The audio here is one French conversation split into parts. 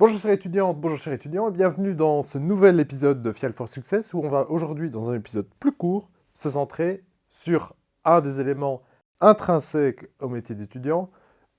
Bonjour chers étudiantes, bonjour chers étudiants, et bienvenue dans ce nouvel épisode de Fial for Success où on va aujourd'hui, dans un épisode plus court, se centrer sur un des éléments intrinsèques au métier d'étudiant.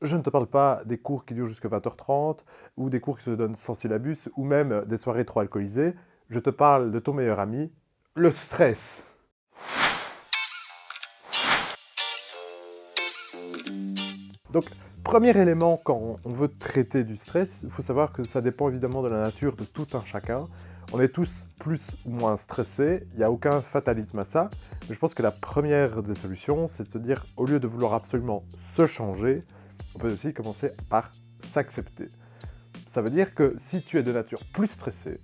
Je ne te parle pas des cours qui durent jusqu'à 20h30 ou des cours qui se donnent sans syllabus ou même des soirées trop alcoolisées. Je te parle de ton meilleur ami, le stress. Donc, premier élément, quand on veut traiter du stress, il faut savoir que ça dépend évidemment de la nature de tout un chacun. On est tous plus ou moins stressés, il n'y a aucun fatalisme à ça. Mais je pense que la première des solutions, c'est de se dire, au lieu de vouloir absolument se changer, on peut aussi commencer par s'accepter. Ça veut dire que si tu es de nature plus stressée,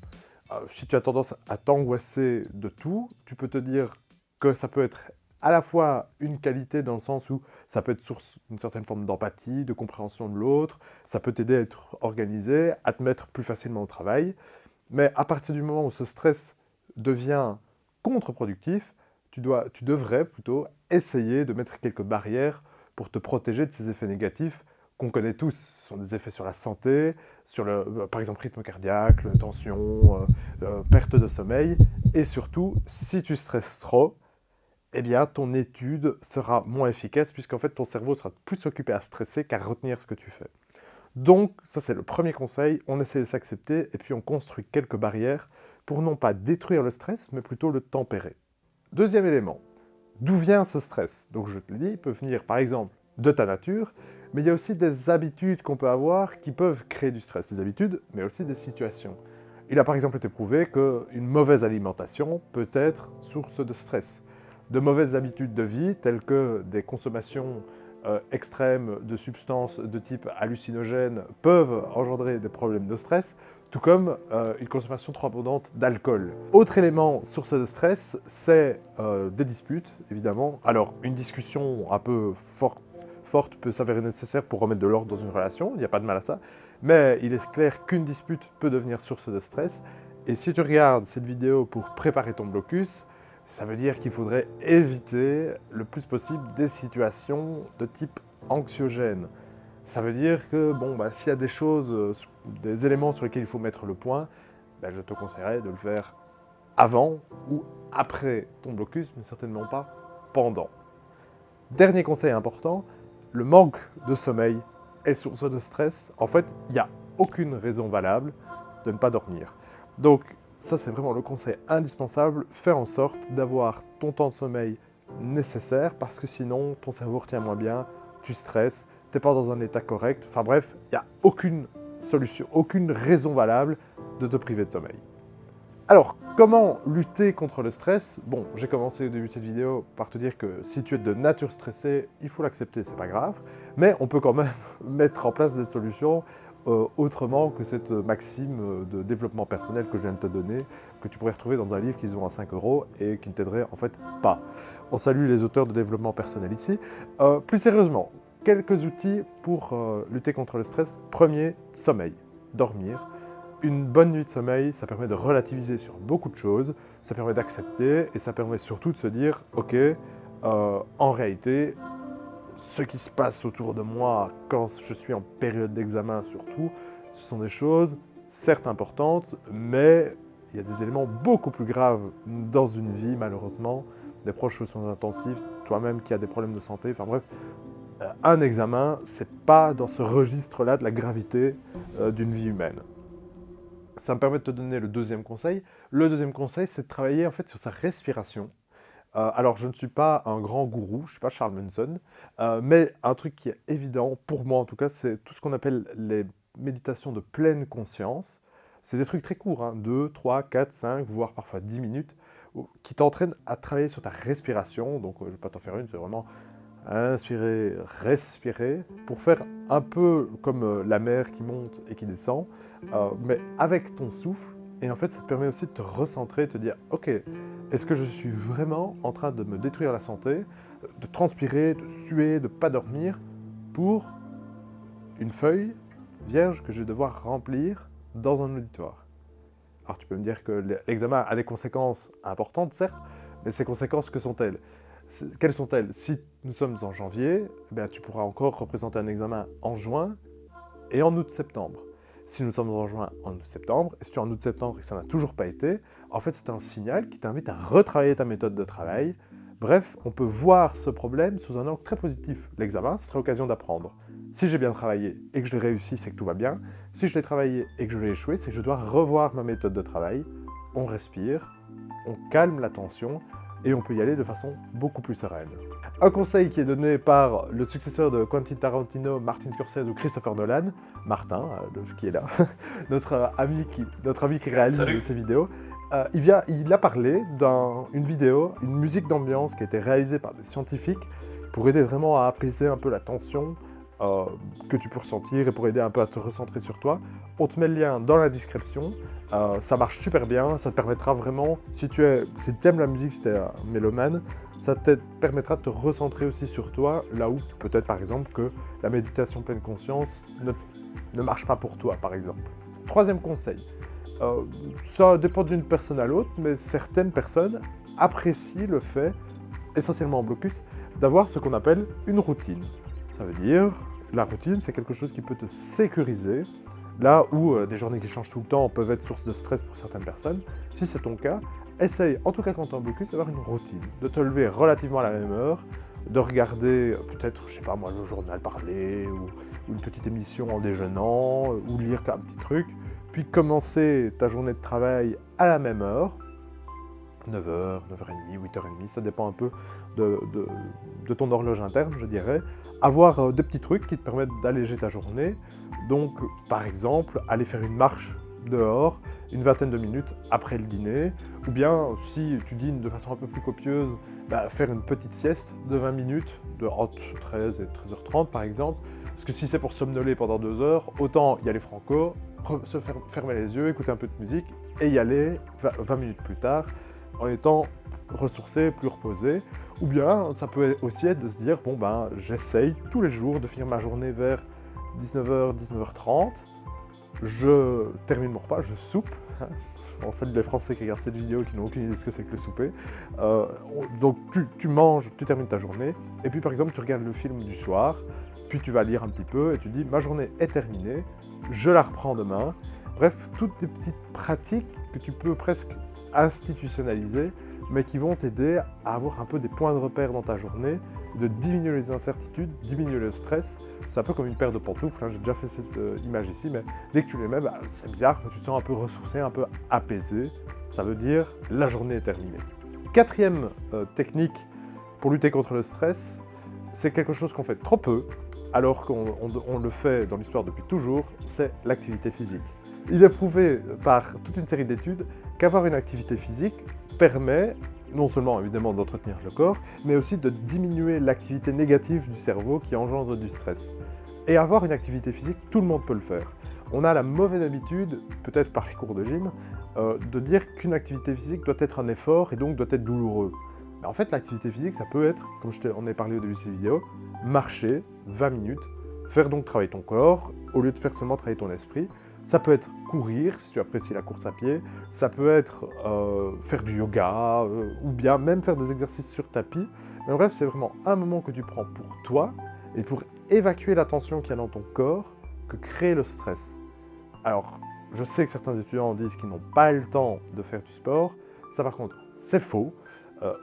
si tu as tendance à t'angoisser de tout, tu peux te dire que ça peut être à la fois une qualité dans le sens où ça peut être source d'une certaine forme d'empathie, de compréhension de l'autre, ça peut t'aider à être organisé, à te mettre plus facilement au travail, mais à partir du moment où ce stress devient contre-productif, tu devrais plutôt essayer de mettre quelques barrières pour te protéger de ces effets négatifs qu'on connaît tous. Ce sont des effets sur la santé, sur par exemple rythme cardiaque, la tension, perte de sommeil, et surtout, si tu stresses trop, eh bien, ton étude sera moins efficace puisqu'en fait, ton cerveau sera plus occupé à stresser qu'à retenir ce que tu fais. Donc, ça c'est le premier conseil, on essaie de s'accepter et puis on construit quelques barrières pour non pas détruire le stress, mais plutôt le tempérer. Deuxième élément, d'où vient ce stress? Donc je te le dis, il peut venir par exemple de ta nature, mais il y a aussi des habitudes qu'on peut avoir qui peuvent créer du stress. Des habitudes, mais aussi des situations. Il a par exemple été prouvé qu'une mauvaise alimentation peut être source de stress. De mauvaises habitudes de vie, telles que des consommations extrêmes de substances de type hallucinogène, peuvent engendrer des problèmes de stress, tout comme une consommation trop abondante d'alcool. Autre élément source de stress, c'est des disputes, évidemment. Alors, une discussion un peu forte peut s'avérer nécessaire pour remettre de l'ordre dans une relation, il n'y a pas de mal à ça, mais il est clair qu'une dispute peut devenir source de stress, et si tu regardes cette vidéo pour préparer ton blocus, ça veut dire qu'il faudrait éviter le plus possible des situations de type anxiogène. Ça veut dire que s'il y a des choses, des éléments sur lesquels il faut mettre le point, je te conseillerais de le faire avant ou après ton blocus, mais certainement pas pendant. Dernier conseil important, le manque de sommeil est source de stress. En fait, il n'y a aucune raison valable de ne pas dormir. Donc, ça, c'est vraiment le conseil indispensable. Fais en sorte d'avoir ton temps de sommeil nécessaire parce que sinon, ton cerveau retient moins bien, tu stresses, tu n'es pas dans un état correct. Enfin bref, il n'y a aucune solution, aucune raison valable de te priver de sommeil. Alors, comment lutter contre le stress? Bon, j'ai commencé au début de cette vidéo par te dire que si tu es de nature stressée, il faut l'accepter, c'est pas grave. Mais on peut quand même mettre en place des solutions autrement que cette maxime de développement personnel que je viens de te donner, que tu pourrais retrouver dans un livre qui se vend à 5 € et qui ne t'aiderait en fait pas. On salue les auteurs de développement personnel ici. Plus sérieusement, quelques outils pour lutter contre le stress. Premier, sommeil, dormir. Une bonne nuit de sommeil, ça permet de relativiser sur beaucoup de choses, ça permet d'accepter et ça permet surtout de se dire « Ok, en réalité, ce qui se passe autour de moi quand je suis en période d'examen surtout, ce sont des choses certes importantes, mais il y a des éléments beaucoup plus graves dans une vie malheureusement, des proches de soins intensifs, toi-même qui as des problèmes de santé, enfin bref, un examen, c'est pas dans ce registre-là de la gravité d'une vie humaine. Ça me permet de te donner le deuxième conseil. Le deuxième conseil, c'est de travailler en fait sur sa respiration. Alors, je ne suis pas un grand gourou, je ne suis pas Charles Manson, mais un truc qui est évident, pour moi en tout cas, c'est tout ce qu'on appelle les méditations de pleine conscience. C'est des trucs très courts, 2, 3, 4, 5, voire parfois 10 minutes, qui t'entraînent à travailler sur ta respiration. Donc, je ne vais pas t'en faire une, c'est vraiment inspirer, respirer, pour faire un peu comme la mer qui monte et qui descend, mais avec ton souffle. Et en fait, ça te permet aussi de te recentrer, de te dire « Ok, est-ce que je suis vraiment en train de me détruire la santé, de transpirer, de suer, de ne pas dormir, pour une feuille vierge que je vais devoir remplir dans un auditoire ?» Alors tu peux me dire que l'examen a des conséquences importantes, certes, mais ces conséquences, que sont-elles? Quelles sont-elles? Si nous sommes en janvier, tu pourras encore représenter un examen en juin et en août-septembre. si nous sommes en juin, en septembre, et si tu es en août-septembre et que ça n'a toujours pas été, en fait, c'est un signal qui t'invite à retravailler ta méthode de travail. Bref, on peut voir ce problème sous un angle très positif. L'examen, ce sera l'occasion d'apprendre. Si j'ai bien travaillé et que je l'ai réussi, c'est que tout va bien. Si je l'ai travaillé et que je l'ai échoué, c'est que je dois revoir ma méthode de travail. On respire, on calme la tension et on peut y aller de façon beaucoup plus sereine. Un conseil qui est donné par le successeur de Quentin Tarantino, Martin Scorsese ou Christopher Nolan, Martin, qui est là, notre ami qui réalise ces vidéos, il a parlé d'une vidéo, une musique d'ambiance qui a été réalisée par des scientifiques pour aider vraiment à apaiser un peu la tension que tu peux ressentir et pour aider un peu à te recentrer sur toi. On te met le lien dans la description, ça marche super bien, ça te permettra vraiment, si tu aimes la musique, si tu es un mélomane, ça te permettra de te recentrer aussi sur toi, là où peut-être par exemple que la méditation pleine conscience ne marche pas pour toi par exemple. Troisième conseil, ça dépend d'une personne à l'autre, mais certaines personnes apprécient le fait, essentiellement en blocus, d'avoir ce qu'on appelle une routine. Ça veut dire, la routine, c'est quelque chose qui peut te sécuriser, là où des journées qui changent tout le temps peuvent être source de stress pour certaines personnes. Si c'est ton cas, essaye, en tout cas quand tu es en blocus, d'avoir une routine, de te lever relativement à la même heure, de regarder peut-être, je sais pas moi, le journal parlé, ou une petite émission en déjeunant, ou lire un petit truc, puis commencer ta journée de travail à la même heure, 9h, 9h30, 8h30, ça dépend un peu de ton horloge interne, je dirais. Avoir des petits trucs qui te permettent d'alléger ta journée. Donc, par exemple, aller faire une marche dehors, une vingtaine de minutes après le dîner. Ou bien, si tu dînes de façon un peu plus copieuse, faire une petite sieste de 20 minutes, de entre 13 et 13h30 par exemple. Parce que si c'est pour somnoler pendant 2 heures, autant y aller franco, fermer les yeux, écouter un peu de musique et y aller 20 minutes plus tard, en étant ressourcé, plus reposé. Ou bien, ça peut aussi être de se dire, bon ben, j'essaye tous les jours de finir ma journée vers 19h, 19h30, je termine mon repas, je soupe. On salue les Français qui regardent cette vidéo qui n'ont aucune idée de ce que c'est que le souper. Donc tu manges, tu termines ta journée, et puis par exemple tu regardes le film du soir, puis tu vas lire un petit peu, et tu dis, ma journée est terminée, je la reprends demain. Bref, toutes des petites pratiques que tu peux presque institutionnaliser, mais qui vont t'aider à avoir un peu des points de repère dans ta journée, de diminuer les incertitudes, diminuer le stress. C'est un peu comme une paire de pantoufles, hein. J'ai déjà fait cette image ici, mais dès que tu les mets, c'est bizarre, tu te sens un peu ressourcé, un peu apaisé. Ça veut dire la journée est terminée. Quatrième technique pour lutter contre le stress, c'est quelque chose qu'on fait trop peu, alors qu'on le fait dans l'histoire depuis toujours, c'est l'activité physique. Il est prouvé par toute une série d'études qu'avoir une activité physique permet non seulement évidemment d'entretenir le corps, mais aussi de diminuer l'activité négative du cerveau qui engendre du stress. Et avoir une activité physique, tout le monde peut le faire. On a la mauvaise habitude, peut-être par les cours de gym, de dire qu'une activité physique doit être un effort et donc doit être douloureux. Mais en fait, l'activité physique, ça peut être, comme je t'en ai parlé au début de cette vidéo, marcher 20 minutes, faire donc travailler ton corps, au lieu de faire seulement travailler ton esprit. Ça peut être courir, si tu apprécies la course à pied, ça peut être faire du yoga, ou bien même faire des exercices sur tapis. Mais bref, c'est vraiment un moment que tu prends pour toi, et pour évacuer la tension qu'il y a dans ton corps, que crée le stress. Alors, je sais que certains étudiants disent qu'ils n'ont pas le temps de faire du sport. Ça par contre, c'est faux.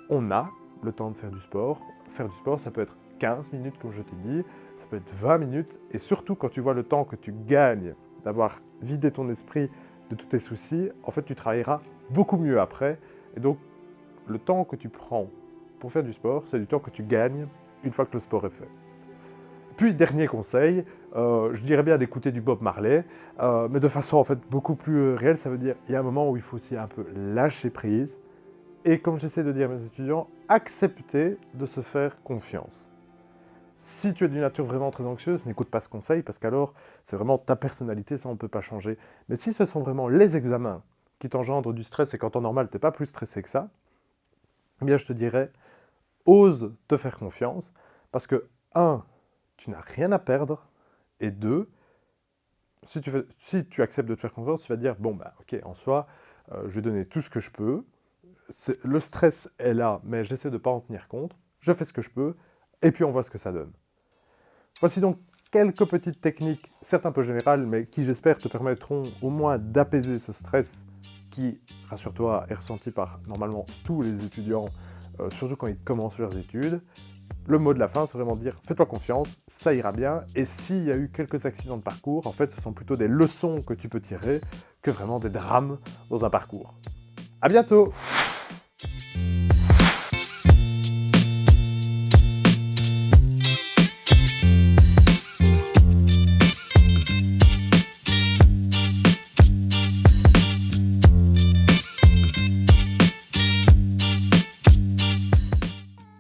On a le temps de faire du sport. Faire du sport, ça peut être 15 minutes, comme je t'ai dit, ça peut être 20 minutes, et surtout quand tu vois le temps que tu gagnes d'avoir vidé ton esprit de tous tes soucis, en fait tu travailleras beaucoup mieux après. Et donc le temps que tu prends pour faire du sport, c'est du temps que tu gagnes une fois que le sport est fait. Puis dernier conseil, je dirais bien d'écouter du Bob Marley, mais de façon en fait beaucoup plus réelle. Ça veut dire il y a un moment où il faut aussi un peu lâcher prise, et comme j'essaie de dire à mes étudiants, accepter de se faire confiance. Si tu es d'une nature vraiment très anxieuse, n'écoute pas ce conseil, parce qu'alors, c'est vraiment ta personnalité, ça on ne peut pas changer. Mais si ce sont vraiment les examens qui t'engendrent du stress et qu'en temps normal, tu n'es pas plus stressé que ça, eh bien je te dirais, ose te faire confiance, parce que 1, tu n'as rien à perdre, et 2, si tu acceptes de te faire confiance, tu vas te dire, bon bah ok, en soi, je vais donner tout ce que je peux, le stress est là, mais j'essaie de ne pas en tenir compte, je fais ce que je peux, et puis on voit ce que ça donne. Voici donc quelques petites techniques, certes un peu générales, mais qui j'espère te permettront au moins d'apaiser ce stress qui, rassure-toi, est ressenti par normalement tous les étudiants, surtout quand ils commencent leurs études. Le mot de la fin, c'est vraiment de dire « fais-toi confiance, ça ira bien ». Et s'il y a eu quelques accidents de parcours, en fait, ce sont plutôt des leçons que tu peux tirer que vraiment des drames dans un parcours. À bientôt!